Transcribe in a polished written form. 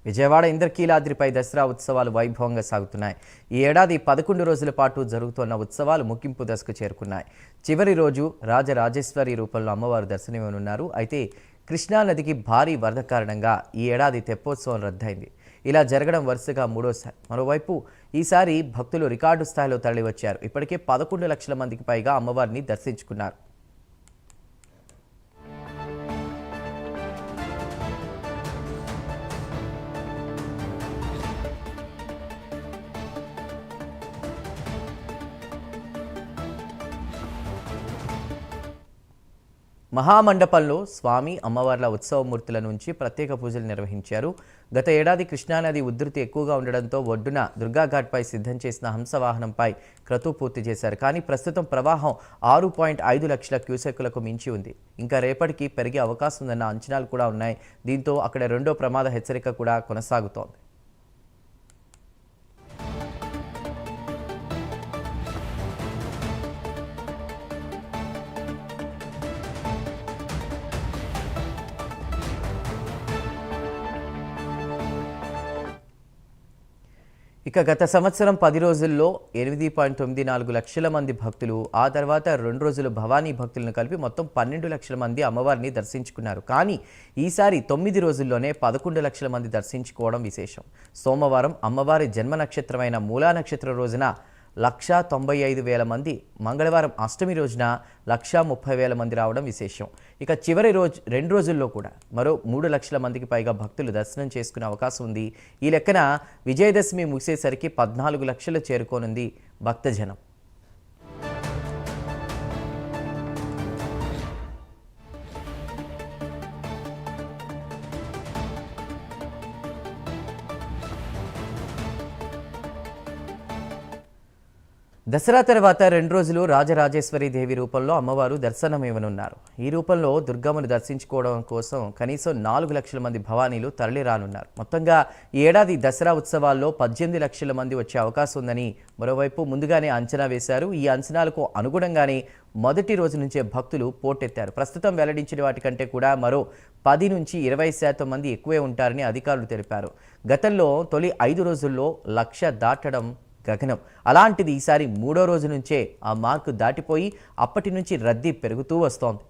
విజయవాడ ఇంద్రకీలాద్రిపై దసరా ఉత్సవాలు వైభవంగా సాగుతున్నాయి. ఈ ఏడాది 11 రోజుల పాటు జరుగుతున్న ఉత్సవాలు ముగింపు దశకు చేరుకున్నాయి. చివరి రోజు రాజరాజేశ్వరి రూపంలో అమ్మవారు దర్శనమివ్వనున్నారు. అయితే కృష్ణానదికి భారీ వరద కారణంగా ఈ ఏడాది తెప్పోత్సవం రద్దయింది. ఇలా జరగడం వరుసగా మూడోసారి. మరోవైపు ఈసారి భక్తులు రికార్డు స్థాయిలో తరలివచ్చారు. ఇప్పటికే 11 లక్షల మందికి పైగా అమ్మవారిని దర్శించుకున్నారు. మహామండపంలో స్వామి అమ్మవార్ల ఉత్సవమూర్తుల నుంచి ప్రత్యేక పూజలు నిర్వహించారు. గత ఏడాది కృష్ణానది ఉధృతి ఎక్కువగా ఉండడంతో ఒడ్డున దుర్గాఘాట్పై సిద్ధం చేసిన హంసవాహనంపై క్రతువు పూర్తి చేశారు. కానీ ప్రస్తుతం ప్రవాహం 6.5 లక్షల క్యూసెక్కులకు మించి ఉంది. ఇంకా రేపటికి పెరిగే అవకాశం ఉందన్న అంచనాలు కూడా ఉన్నాయి. దీంతో అక్కడ రెండో ప్రమాద హెచ్చరిక కూడా కొనసాగుతోంది. ఇక గత సంవత్సరం 10 రోజుల్లో 8.94 లక్షల మంది భక్తులు, ఆ తర్వాత 2 రోజులు భవానీ భక్తులను కలిపి మొత్తం 12 లక్షల మంది అమ్మవారిని దర్శించుకున్నారు. కానీ ఈసారి 9 రోజుల్లోనే 11 లక్షల మంది దర్శించుకోవడం విశేషం. సోమవారం అమ్మవారి జన్మ నక్షత్రమైన మూలా నక్షత్ర రోజున 1,95,000 మంది, మంగళవారం అష్టమి రోజున 1,30,000 మంది రావడం విశేషం. ఇక చివరి రోజు 2 రోజుల్లో కూడా మరో 3 లక్షల మందికి పైగా భక్తులు దర్శనం చేసుకునే అవకాశం ఉంది. ఈ లెక్కన విజయదశమి ముగిసేసరికి 14 లక్షలు చేరుకోనుంది భక్తజనం. దసరా తర్వాత 2 రోజులు రాజరాజేశ్వరి దేవి రూపంలో అమ్మవారు దర్శనమివ్వనున్నారు. ఈ రూపంలో దుర్గమ్మను దర్శించుకోవడం కోసం కనీసం 4 లక్షల మంది భవానీలు తరలిరానున్నారు. మొత్తంగా ఈ ఏడాది దసరా ఉత్సవాల్లో 18 లక్షల మంది వచ్చే అవకాశం ఉందని మరోవైపు ముందుగానే అంచనా వేశారు. ఈ అంచనాలకు అనుగుణంగానే మొదటి రోజు నుంచే భక్తులు పోటెత్తారు. ప్రస్తుతం వెల్లడించిన వాటికంటే కూడా మరో 10 నుంచి 20% మంది ఎక్కువే ఉంటారని అధికారులు తెలిపారు. గతంలో తొలి 5 రోజుల్లో 1,00,000 దాటడం గగనం. అలాంటిది ఈసారి 3వ రోజు నుంచే ఆ మార్కు దాటిపోయి అప్పటి నుంచి రద్దీ పెరుగుతూ వస్తోంది.